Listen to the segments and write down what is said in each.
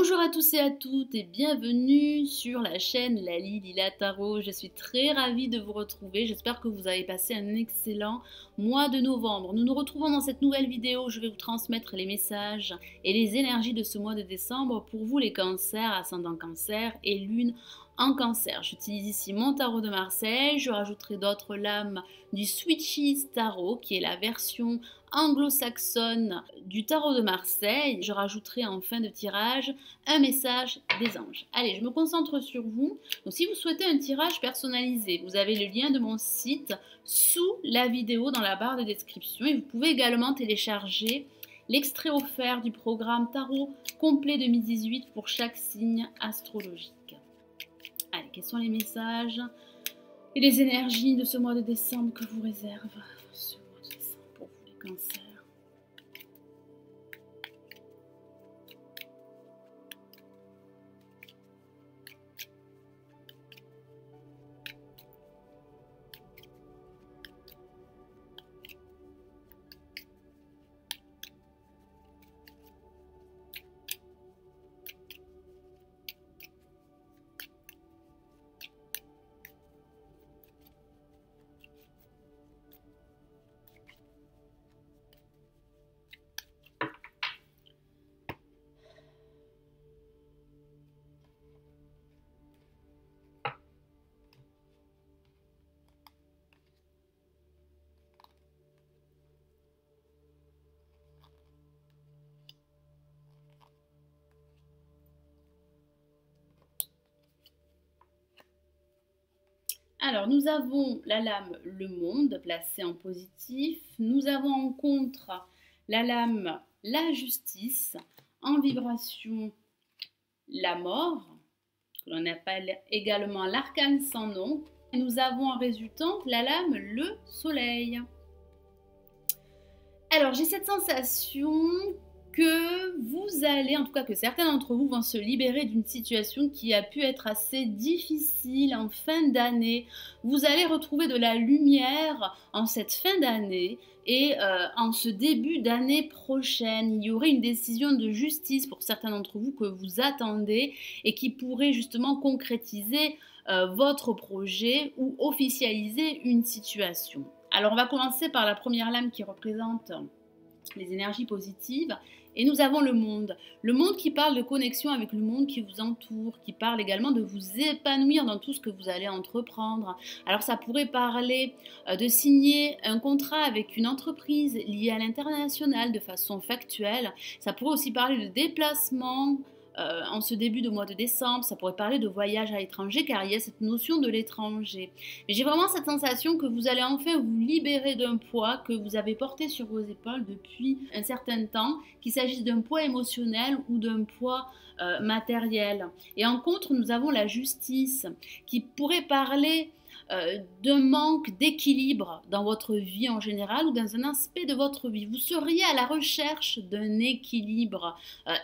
Bonjour à tous et à toutes et bienvenue sur la chaîne Lali Lila Tarot. Je suis très ravie de vous retrouver. J'espère que vous avez passé un excellent mois de novembre. Nous nous retrouvons dans cette nouvelle vidéo. Je vais vous transmettre les messages et les énergies de ce mois de décembre pour vous les cancers, ascendant cancer et lune en cancer. J'utilise ici mon tarot de Marseille. Je rajouterai d'autres lames du Switchies Tarot qui est la version anglo-saxonne du tarot de Marseille. Je rajouterai en fin de tirage un message des anges. Allez, je me concentre sur vous. Donc, si vous souhaitez un tirage personnalisé, vous avez le lien de mon site sous la vidéo dans la barre de description et vous pouvez également télécharger l'extrait offert du programme tarot complet 2018 pour chaque signe astrologique. Allez, quels sont les messages et les énergies de ce mois de décembre que vous réserve ce mois de décembre pour vous les cancers? Alors, nous avons la lame Le Monde placée en positif. Nous avons en contre la lame La Justice, en vibration La Mort, que l'on appelle également l'Arcane sans nom. Et nous avons en résultante la lame Le Soleil. Alors, j'ai cette sensation que vous allez, en tout cas que certains d'entre vous vont se libérer d'une situation qui a pu être assez difficile en fin d'année. Vous allez retrouver de la lumière en cette fin d'année et en ce début d'année prochaine. Il y aurait une décision de justice pour certains d'entre vous que vous attendez et qui pourrait justement concrétiser votre projet ou officialiser une situation. Alors on va commencer par la première lame qui représente les énergies positives. Et nous avons le monde qui parle de connexion avec le monde qui vous entoure, qui parle également de vous épanouir dans tout ce que vous allez entreprendre. Alors ça pourrait parler de signer un contrat avec une entreprise liée à l'international de façon factuelle. Ça pourrait aussi parler de déplacement en ce début de mois de décembre. Ça pourrait parler de voyage à l'étranger car il y a cette notion de l'étranger. Mais j'ai vraiment cette sensation que vous allez enfin vous libérer d'un poids que vous avez porté sur vos épaules depuis un certain temps, qu'il s'agisse d'un poids émotionnel ou d'un poids matériel. Et en contre, nous avons la justice qui pourrait parler d'un manque d'équilibre dans votre vie en général ou dans un aspect de votre vie. Vous seriez à la recherche d'un équilibre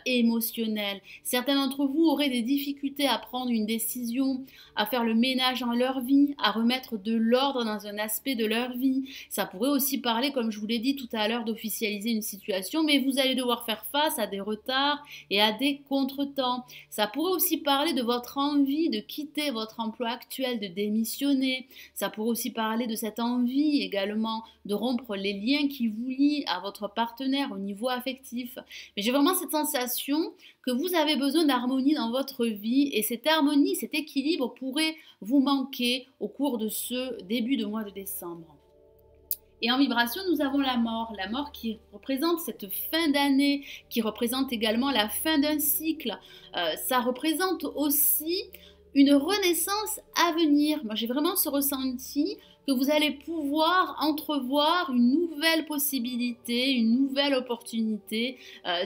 émotionnel. Certains d'entre vous auraient des difficultés à prendre une décision, à faire le ménage dans leur vie, à remettre de l'ordre dans un aspect de leur vie. Ça pourrait aussi parler, comme je vous l'ai dit tout à l'heure, d'officialiser une situation, mais vous allez devoir faire face à des retards et à des contretemps. Ça pourrait aussi parler de votre envie de quitter votre emploi actuel, de démissionner. Ça pourrait aussi parler de cette envie également de rompre les liens qui vous lient à votre partenaire au niveau affectif. Mais j'ai vraiment cette sensation que vous avez besoin d'harmonie dans votre vie et cette harmonie, cet équilibre pourrait vous manquer au cours de ce début de mois de décembre. Et en vibration, nous avons la mort qui représente cette fin d'année, qui représente également la fin d'un cycle. Ça représente aussi une renaissance à venir. Moi, j'ai vraiment ce ressenti que vous allez pouvoir entrevoir une nouvelle possibilité, une nouvelle opportunité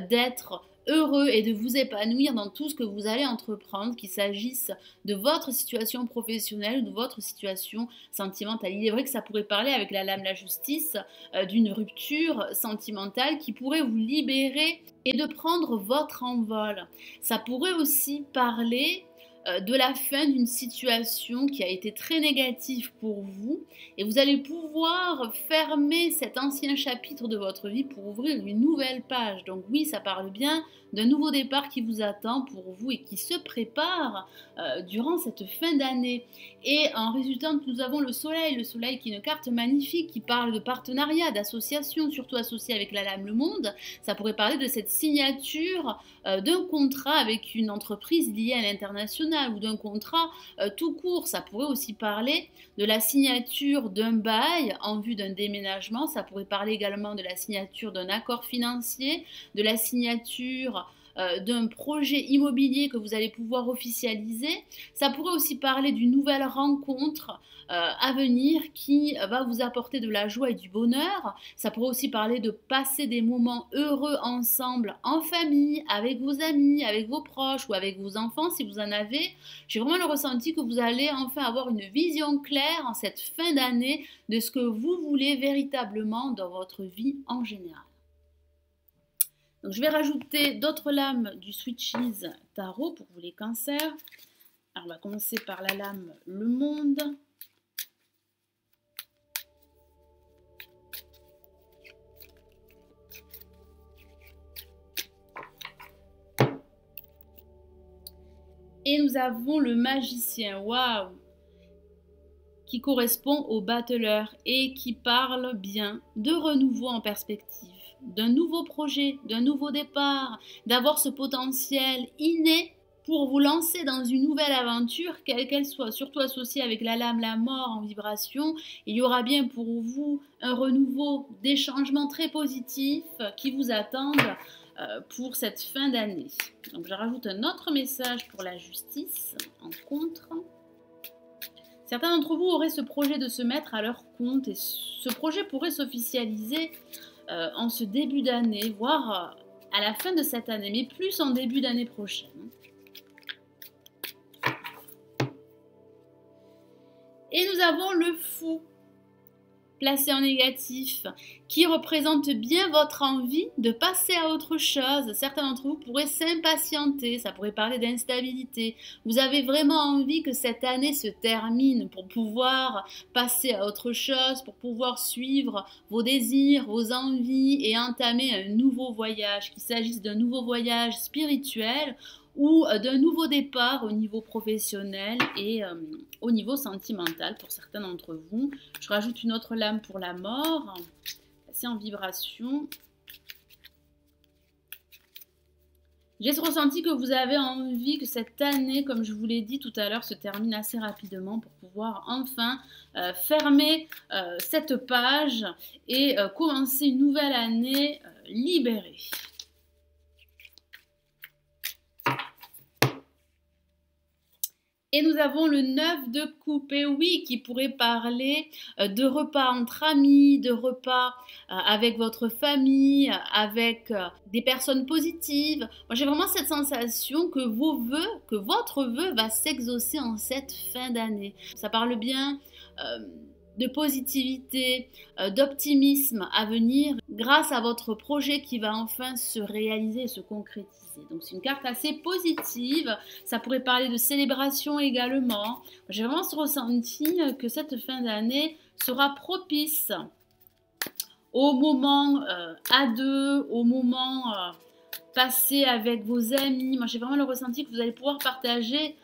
d'être heureux et de vous épanouir dans tout ce que vous allez entreprendre, qu'il s'agisse de votre situation professionnelle ou de votre situation sentimentale. Il est vrai que ça pourrait parler avec la lame La Justice d'une rupture sentimentale qui pourrait vous libérer et de prendre votre envol. Ça pourrait aussi parler de la fin d'une situation qui a été très négative pour vous et vous allez pouvoir pouvoir fermer cet ancien chapitre de votre vie pour ouvrir une nouvelle page. Donc oui, ça parle bien d'un nouveau départ qui vous attend pour vous et qui se prépare durant cette fin d'année. Et en résultant, nous avons le soleil qui est une carte magnifique qui parle de partenariat, d'association, surtout associée avec la lame Le Monde. Ça pourrait parler de cette signature d'un contrat avec une entreprise liée à l'international ou d'un contrat tout court. Ça pourrait aussi parler de la signature d'un bail en vue d'un déménagement. Ça pourrait parler également de la signature d'un accord financier, de la signature d'un projet immobilier que vous allez pouvoir officialiser. Ça pourrait aussi parler d'une nouvelle rencontre à venir qui va vous apporter de la joie et du bonheur. Ça pourrait aussi parler de passer des moments heureux ensemble, en famille, avec vos amis, avec vos proches ou avec vos enfants si vous en avez. J'ai vraiment le ressenti que vous allez enfin avoir une vision claire en cette fin d'année de ce que vous voulez véritablement dans votre vie en général. Donc, je vais rajouter d'autres lames du Switches Tarot pour vous les cancers. Alors, on va commencer par la lame Le Monde. Et nous avons le Magicien, waouh, qui correspond au battleur et qui parle bien de renouveau en perspective, d'un nouveau projet, d'un nouveau départ, d'avoir ce potentiel inné pour vous lancer dans une nouvelle aventure, quelle qu'elle soit, surtout associée avec la lame, la mort en vibration. Il y aura bien pour vous un renouveau, des changements très positifs qui vous attendent pour cette fin d'année. Donc je rajoute un autre message pour la justice en contre. Certains d'entre vous auraient ce projet de se mettre à leur compte et ce projet pourrait s'officialiser en ce début d'année, voire à la fin de cette année, mais plus en début d'année prochaine. Et nous avons le Fou, placé en négatif, qui représente bien votre envie de passer à autre chose. Certains d'entre vous pourraient s'impatienter, ça pourrait parler d'instabilité. Vous avez vraiment envie que cette année se termine pour pouvoir passer à autre chose, pour pouvoir suivre vos désirs, vos envies et entamer un nouveau voyage, qu'il s'agisse d'un nouveau voyage spirituel ou d'un nouveau départ au niveau professionnel et au niveau sentimental pour certains d'entre vous. Je rajoute une autre lame pour la mort, c'est en vibration. J'ai ce ressenti que vous avez envie que cette année, comme je vous l'ai dit tout à l'heure, se termine assez rapidement pour pouvoir enfin fermer cette page et commencer une nouvelle année libérée. Et nous avons le 9 de coupe, et oui, qui pourrait parler de repas entre amis, de repas avec votre famille, avec des personnes positives. Moi, j'ai vraiment cette sensation que votre vœu va s'exaucer en cette fin d'année. Ça parle bien de positivité, d'optimisme à venir grâce à votre projet qui va enfin se réaliser et se concrétiser. Donc c'est une carte assez positive, ça pourrait parler de célébration également. J'ai vraiment ce ressenti que cette fin d'année sera propice au moment à deux, au moment passé avec vos amis. Moi j'ai vraiment le ressenti que vous allez pouvoir partager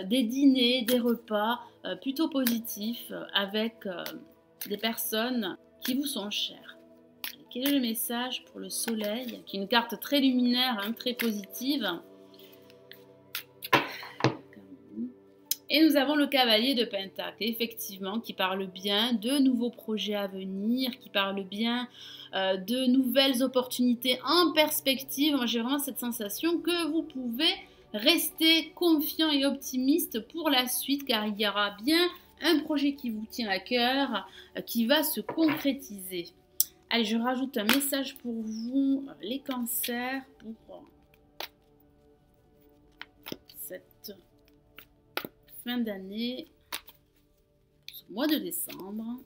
des dîners, des repas plutôt positifs avec des personnes qui vous sont chères. Quel est le message pour le soleil, qui est une carte très luminaire, hein, très positive. Et nous avons le cavalier de Pentacle, effectivement, qui parle bien de nouveaux projets à venir, qui parle bien de nouvelles opportunités en perspective. Moi, j'ai vraiment cette sensation que vous pouvez rester confiant et optimiste pour la suite, car il y aura bien un projet qui vous tient à cœur, qui va se concrétiser. Allez, je rajoute un message pour vous, les cancers, pour cette fin d'année, ce mois de décembre.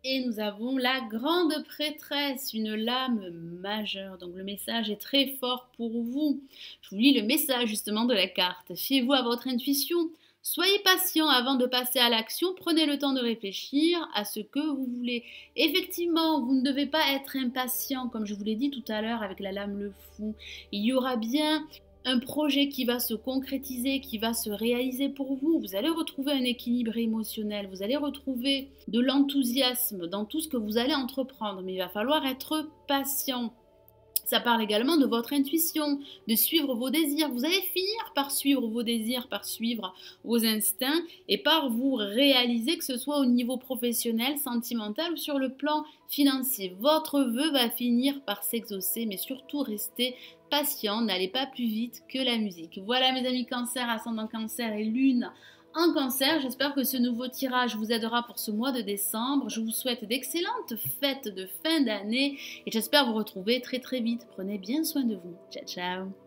Et nous avons la grande prêtresse, une lame majeure. Donc le message est très fort pour vous. Je vous lis le message justement de la carte. Fiez-vous à votre intuition. Soyez patient avant de passer à l'action. Prenez le temps de réfléchir à ce que vous voulez. Effectivement, vous ne devez pas être impatient, comme je vous l'ai dit tout à l'heure avec la lame le fou. Il y aura bien un projet qui va se concrétiser, qui va se réaliser pour vous. Vous allez retrouver un équilibre émotionnel, vous allez retrouver de l'enthousiasme dans tout ce que vous allez entreprendre, mais il va falloir être patient. Ça parle également de votre intuition, de suivre vos désirs. Vous allez finir par suivre vos désirs, par suivre vos instincts et par vous réaliser, que ce soit au niveau professionnel, sentimental ou sur le plan financier. Votre vœu va finir par s'exaucer, mais surtout restez patient, n'allez pas plus vite que la musique. Voilà mes amis Cancer, ascendant Cancer et Lune en Cancer. J'espère que ce nouveau tirage vous aidera pour ce mois de décembre. Je vous souhaite d'excellentes fêtes de fin d'année et j'espère vous retrouver très très vite. Prenez bien soin de vous. Ciao ciao.